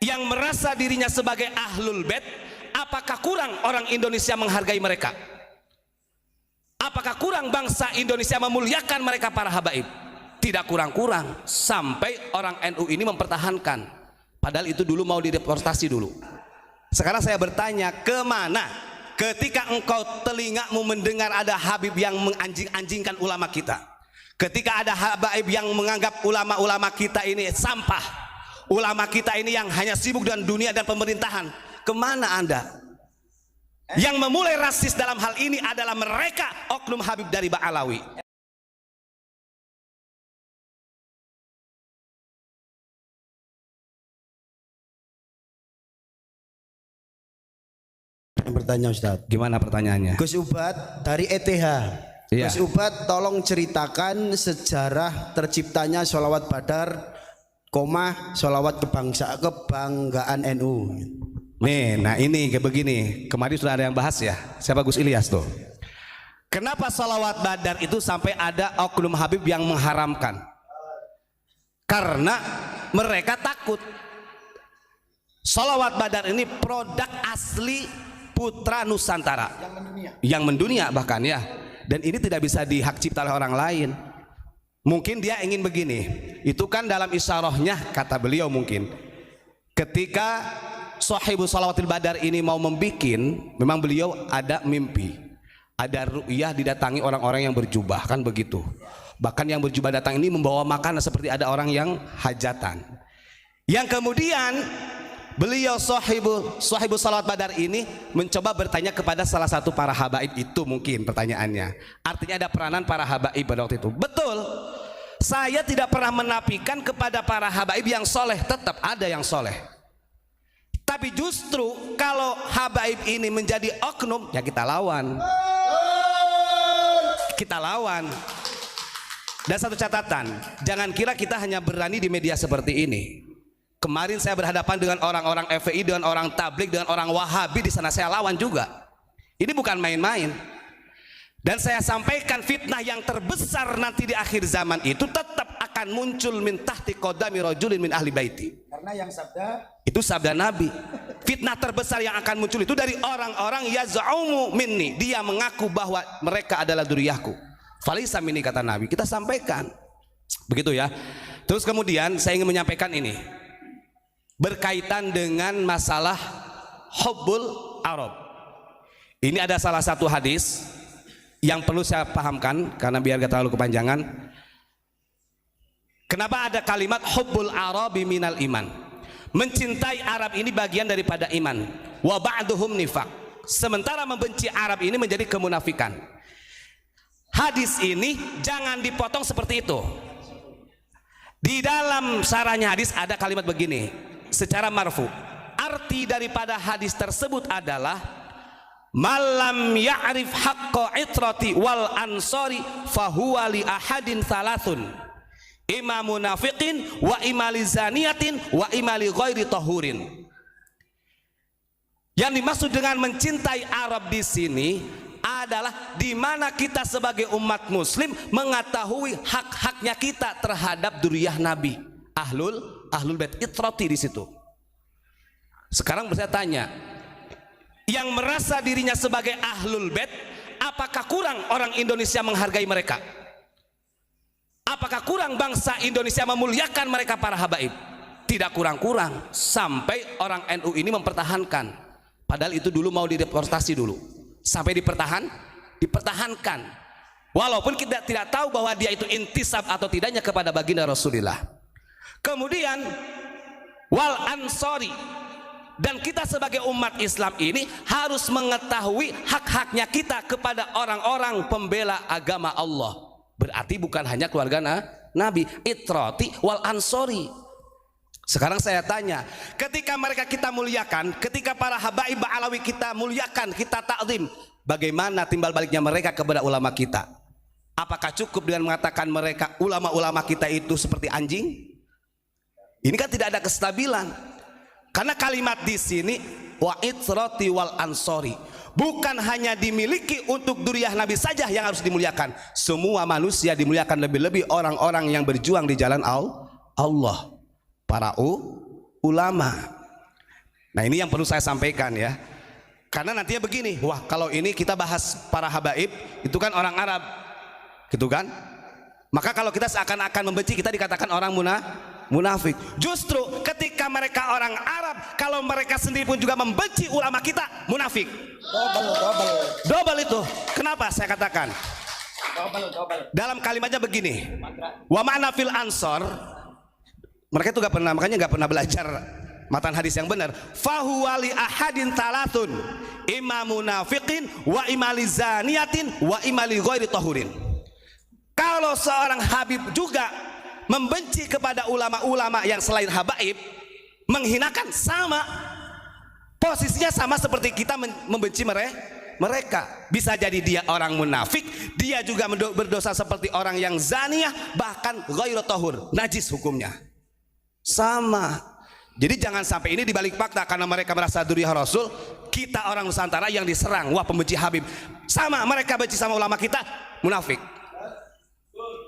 yang merasa dirinya sebagai ahlul bait, apakah kurang orang Indonesia menghargai mereka? Apakah kurang bangsa Indonesia memuliakan mereka para habaib? Tidak kurang-kurang, sampai orang NU ini mempertahankan, padahal itu dulu mau dideportasi dulu. Sekarang saya bertanya, kemana ketika engkau telingamu mendengar ada habib yang menganjing-anjingkan ulama kita, ketika ada habaib yang menganggap ulama-ulama kita ini sampah, ulama kita ini yang hanya sibuk dengan dunia dan pemerintahan? Kemana Anda? Yang memulai rasis dalam hal ini adalah mereka, oknum habib dari Ba'alawi. Bertanya Ustadz, gimana pertanyaannya? Gus Ubat dari ETH. Iya. Gus Ubat tolong ceritakan sejarah terciptanya sholawat Badar, sholawat kebanggaan NU. Nih, nah ini kayak begini. Kemarin sudah ada yang bahas ya. Siapa Gus Ilyas tuh? Kenapa sholawat Badar itu sampai ada oknum habib yang mengharamkan? Karena mereka takut sholawat Badar ini produk asli putra Nusantara yang mendunia bahkan ya, dan ini tidak bisa dihak cipta oleh orang lain. Mungkin dia ingin begini, itu kan dalam isyarahnya kata beliau, mungkin ketika Sohibul Shalawatil Badar ini mau membikin, memang beliau ada mimpi, ada ru'yah didatangi orang-orang yang berjubah, kan begitu. Bahkan yang berjubah datang ini membawa makanan seperti ada orang yang hajatan. Yang kemudian beliau Sohibul Shalawat Badar ini mencoba bertanya kepada salah satu para habaib itu, mungkin pertanyaannya. Artinya ada peranan para habaib pada waktu itu. Betul, saya tidak pernah menafikan kepada para habaib yang soleh, tetap ada yang soleh. Tapi justru kalau habaib ini menjadi oknum, ya kita lawan. Kita lawan. Dan satu catatan, jangan kira kita hanya berani di media seperti ini. Kemarin saya berhadapan dengan orang-orang FPI, dengan orang tablik, dengan orang Wahabi, di sana saya lawan juga. Ini bukan main-main. Dan saya sampaikan fitnah yang terbesar nanti di akhir zaman itu tetap akan muncul min tahti qadami rajulin min ahli baiti. Karena yang sabda itu sabda Nabi. Fitnah terbesar yang akan muncul itu dari orang-orang yaz'umu minni, dia mengaku bahwa mereka adalah dzurriyyahku. Falaisa minni, kata Nabi. Kita sampaikan. Begitu ya. Terus kemudian saya ingin menyampaikan ini berkaitan dengan masalah hubbul Arab. Ini ada salah satu hadis yang perlu saya pahamkan karena biar gak terlalu kepanjangan. Kenapa ada kalimat hubbul Arabi minal iman? Mencintai Arab ini bagian daripada iman. Wa ba'duhum nifaq. Sementara membenci Arab ini menjadi kemunafikan. Hadis ini jangan dipotong seperti itu. Di dalam sarahnya hadis ada kalimat begini, secara marfu. Arti daripada hadis tersebut adalah malam ya'rif haqqa itrati wal ansori fahuwa li ahadin thalathun, imam munafiqin wa imali zaniyatin wa imali ghairi tahurin. Yang dimaksud dengan mencintai Arab di sini adalah di mana kita sebagai umat muslim mengetahui hak-haknya kita terhadap dzurriyyah Nabi, ahlul bait itrati di situ. Sekarang saya tanya, yang merasa dirinya sebagai ahlul bait, apakah kurang orang Indonesia menghargai mereka? Apakah kurang bangsa Indonesia memuliakan mereka para habaib? Tidak kurang-kurang, sampai orang NU ini mempertahankan, padahal itu dulu mau dideportasi dulu. Sampai dipertahankan, walaupun kita tidak tahu bahwa dia itu intisab atau tidaknya kepada baginda Rasulullah. Kemudian wal ansori, dan kita sebagai umat Islam ini harus mengetahui hak-haknya kita kepada orang-orang pembela agama Allah. Berarti bukan hanya keluarga Nabi, itrati wal ansori. Sekarang saya tanya, ketika mereka kita muliakan, ketika para habaib Ba'alawi kita muliakan, kita takzim, bagaimana timbal baliknya mereka kepada ulama kita? Apakah cukup dengan mengatakan mereka ulama-ulama kita itu seperti anjing? Ini kan tidak ada kestabilan. Karena kalimat di sini wa itrati wal ansori bukan hanya dimiliki untuk dzurriyyah Nabi saja yang harus dimuliakan. Semua manusia dimuliakan, lebih-lebih orang-orang yang berjuang di jalan Allah. Para ulama. Nah ini yang perlu saya sampaikan ya. Karena nantinya begini, wah kalau ini kita bahas para habaib, itu kan orang Arab, gitu kan? Maka kalau kita seakan-akan membenci, kita dikatakan orang munafik. Justru ketika mereka orang Arab, kalau mereka sendiri pun juga membenci ulama kita, munafik. Double itu. Kenapa saya katakan? Dalam kalimatnya begini, wa ma'na fil ansor, mereka itu makanya nggak pernah belajar matan hadis yang benar. Fahuwa li ahadin talatun, imam munafiqin wa imali zaniyatin wa imali ghairi tahurin. Kalau seorang habib juga membenci kepada ulama-ulama yang selain habaib, menghinakan, sama posisinya, sama seperti kita membenci mereka. Bisa jadi dia orang munafik, dia juga berdosa seperti orang yang zaniyah, bahkan ghairu tahur, najis hukumnya. Sama. Jadi jangan sampai ini dibalik fakta karena mereka merasa duriyah Rasul, kita orang Nusantara yang diserang, wah pembenci Habib. Sama, mereka benci sama ulama kita, munafik.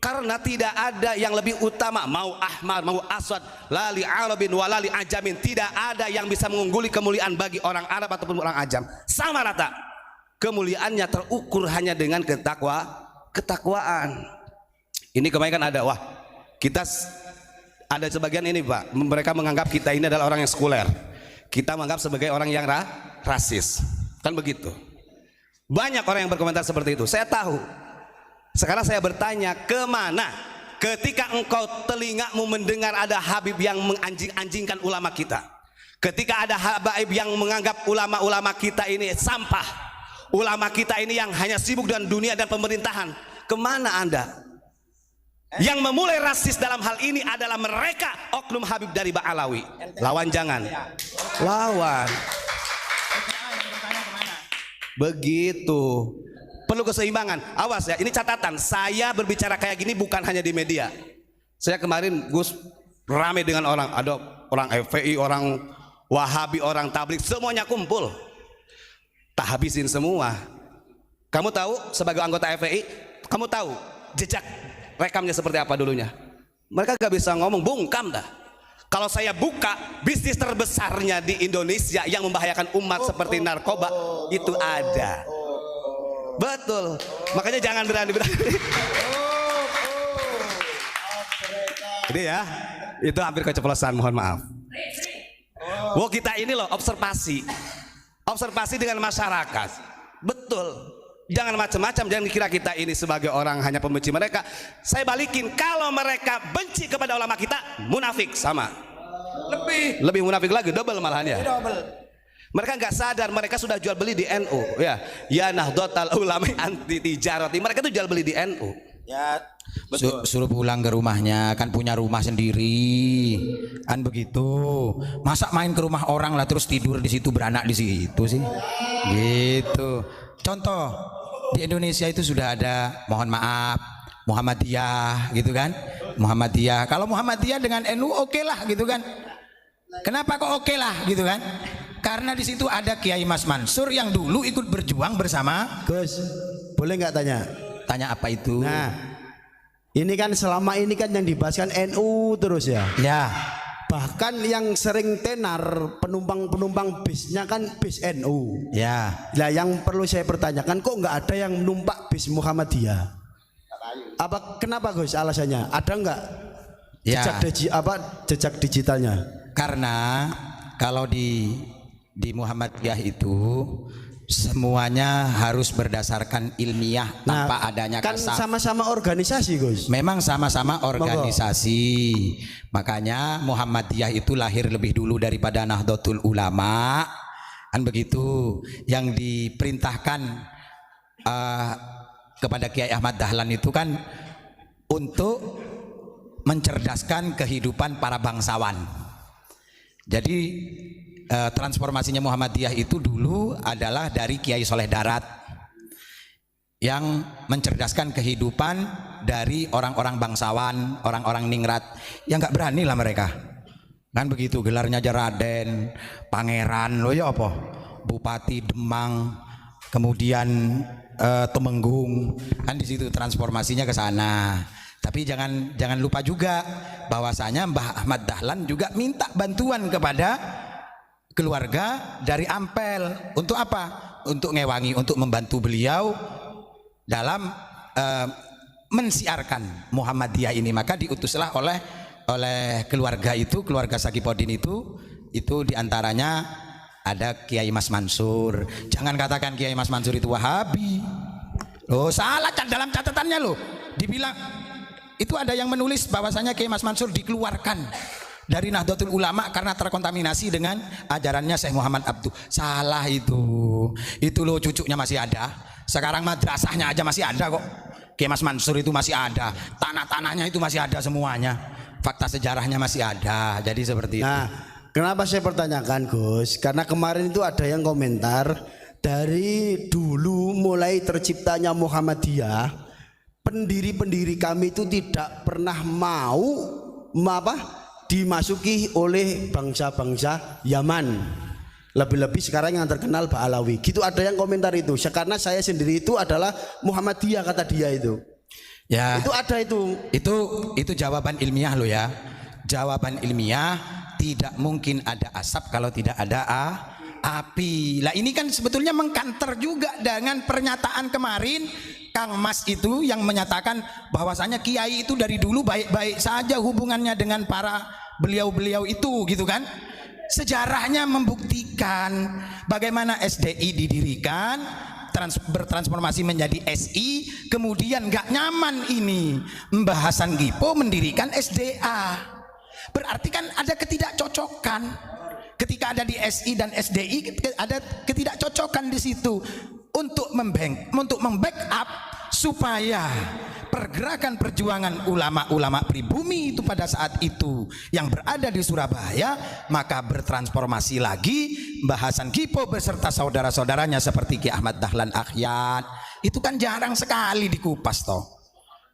Karena tidak ada yang lebih utama, mau ahmar, mau aswad, lali arabin walali ajamin, tidak ada yang bisa mengungguli kemuliaan bagi orang Arab ataupun orang ajam. Sama rata. Kemuliaannya terukur hanya dengan ketakwaan. Ini kemarin kan ada, wah kita ada sebagian ini Pak, mereka menganggap kita ini adalah orang yang sekuler, kita menganggap sebagai orang yang rasis, kan begitu. Banyak orang yang berkomentar seperti itu, saya tahu. Sekarang saya bertanya, kemana ketika engkau telingamu mendengar ada habib yang menganjing-anjingkan ulama kita, ketika ada habib yang menganggap ulama-ulama kita ini sampah, ulama kita ini yang hanya sibuk dengan dunia dan pemerintahan, kemana Anda? Yang memulai rasis dalam hal ini adalah mereka, oknum Habib dari Ba'alawi. Lawan jangan, lawan. Begitu. Perlu keseimbangan. Awas ya, ini catatan. Saya berbicara kayak gini bukan hanya di media. Saya kemarin Gus rame dengan orang, ada orang FPI, orang Wahabi, orang Tabligh, semuanya kumpul. Tak habisin semua. Kamu tahu sebagai anggota FPI, kamu tahu jejak rekamnya seperti apa dulunya? Mereka gak bisa ngomong, bungkam dah. Kalau saya buka bisnis terbesarnya di Indonesia yang membahayakan umat seperti narkoba, itu ada. Betul. Makanya jangan berani-berani. Ini ya, itu hampir keceplosan, mohon maaf. Wow, kita ini loh observasi dengan masyarakat. Betul. Jangan macam-macam, jangan dikira kita ini sebagai orang hanya pembenci mereka. Saya balikin, kalau mereka benci kepada ulama kita, munafik, sama. Lebih munafik lagi, double malahan ya. Mereka nggak sadar, mereka sudah jual beli di NU. Ya Nahdlatul Ulama anti tijarati. Mereka itu jual beli di NU. Ya, betul. Suruh pulang ke rumahnya, kan punya rumah sendiri, kan begitu. Masa main ke rumah orang lah terus tidur di situ, beranak di situ sih, gitu. Contoh di Indonesia itu sudah ada, mohon maaf, Muhammadiyah, gitu kan? Muhammadiyah. Kalau Muhammadiyah dengan NU oke lah, gitu kan? Kenapa kok oke lah, gitu kan? Karena di situ ada Kiai Mas Mansur yang dulu ikut berjuang bersama. Gus, boleh nggak tanya? Tanya apa itu? Nah, ini kan selama ini kan yang dibahas kan NU terus ya. Ya. Bahkan yang sering tenar penumpang bisnya kan bis NU. Ya. Nah, yang perlu saya pertanyakan, kok nggak ada yang numpak bis Muhammadiyah? Kenapa Gus alasannya? Ada nggak Ya. jejak digitalnya? Karena kalau di Muhammadiyah itu semuanya harus berdasarkan ilmiah, tanpa adanya kan kasar. sama-sama organisasi Gus. Memang sama-sama organisasi. Makanya Muhammadiyah itu lahir lebih dulu daripada Nahdlatul Ulama, kan begitu. Yang diperintahkan kepada Kiai Ahmad Dahlan itu kan untuk mencerdaskan kehidupan para bangsawan. Jadi transformasinya Muhammadiyah itu dulu adalah dari Kiai Soleh Darat yang mencerdaskan kehidupan dari orang-orang bangsawan, orang-orang ningrat yang nggak berani lah mereka, kan begitu. Gelarnya aja Raden, Pangeran, loh ya apa, Bupati Demang, kemudian Temenggung, kan di situ transformasinya ke sana. Tapi jangan lupa juga bahwasanya Mbah Ahmad Dahlan juga minta bantuan kepada keluarga dari Ampel. Untuk apa? Untuk ngewangi, untuk membantu beliau dalam mensiarkan Muhammadiyah ini. Maka diutuslah oleh keluarga itu, keluarga Sagipodin itu diantaranya ada Kiai Mas Mansur. Jangan katakan Kiai Mas Mansur itu Wahabi. Loh, salah dalam catatannya loh. Dibilang itu ada yang menulis bahwasanya Kiai Mas Mansur dikeluarkan dari Nahdlatul Ulama karena terkontaminasi dengan ajarannya Syekh Muhammad Abduh. Salah itu. Itu loh, cucunya masih ada. Sekarang madrasahnya aja masih ada kok. Kiai Mas Mansur itu masih ada. Tanah-tanahnya itu masih ada semuanya. Fakta sejarahnya masih ada. Jadi seperti itu. Nah, kenapa saya pertanyakan Gus? Karena kemarin itu ada yang komentar, dari dulu mulai terciptanya Muhammadiyah, pendiri-pendiri kami itu tidak pernah mau dimasuki oleh bangsa-bangsa Yaman. Lebih-lebih sekarang yang terkenal Ba'alawi. Gitu ada yang komentar itu. Karena saya sendiri itu adalah Muhammadiyah, kata dia itu. Ya, itu ada itu. Itu jawaban ilmiah lo ya. Jawaban ilmiah, tidak mungkin ada asap kalau tidak ada api. Lah ini kan sebetulnya mengkanter juga dengan pernyataan kemarin Kang Mas itu yang menyatakan bahwasanya kiai itu dari dulu baik-baik saja hubungannya dengan para beliau-beliau itu, gitu kan. Sejarahnya membuktikan bagaimana SDI didirikan, bertransformasi menjadi SI, kemudian gak nyaman ini Mbah Hasan Gipo mendirikan SDA. Berarti kan ada ketidakcocokan. Ketika ada di SI dan SDI ada ketidakcocokan di situ untuk membackup supaya pergerakan perjuangan ulama-ulama pribumi itu pada saat itu yang berada di Surabaya, maka bertransformasi lagi Mbah Hasan Gipo beserta saudara-saudaranya seperti Ki Ahmad Dahlan Akhyat. Itu kan jarang sekali dikupas toh.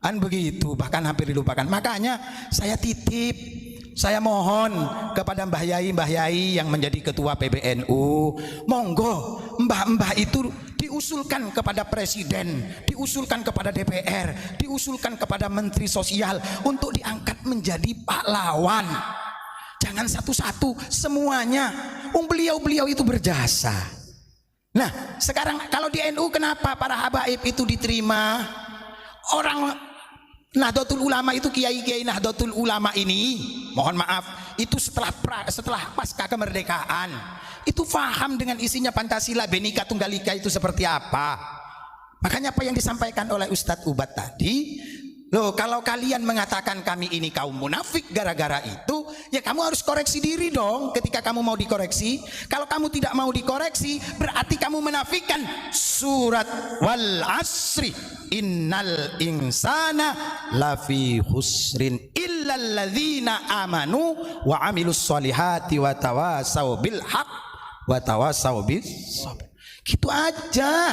Kan begitu, bahkan hampir dilupakan. Makanya saya mohon kepada Mbah Yai yang menjadi ketua PBNU, monggo mbah-mbah itu diusulkan kepada presiden, diusulkan kepada DPR, diusulkan kepada menteri sosial untuk diangkat menjadi pahlawan. Jangan satu-satu, semuanya. Beliau-beliau itu berjasa. Nah, sekarang kalau di NU kenapa para habaib itu diterima? Orang Nahdlatul Ulama itu, kiai-kiai Nahdlatul Ulama ini, mohon maaf, itu setelah pasca kemerdekaan itu faham dengan isinya Pancasila, Bhinneka Tunggal Ika itu seperti apa. Makanya apa yang disampaikan oleh Ustadz Ubat tadi, loh, kalau kalian mengatakan kami ini kaum munafik gara-gara itu, ya kamu harus koreksi diri dong ketika kamu mau dikoreksi. Kalau kamu tidak mau dikoreksi, berarti kamu menafikan surat wal asri innal insana lafi khusrin illal ladzina amanu wa amilus solihati wa tawasau bil haq wa tawasau bis sabr. Gitu aja.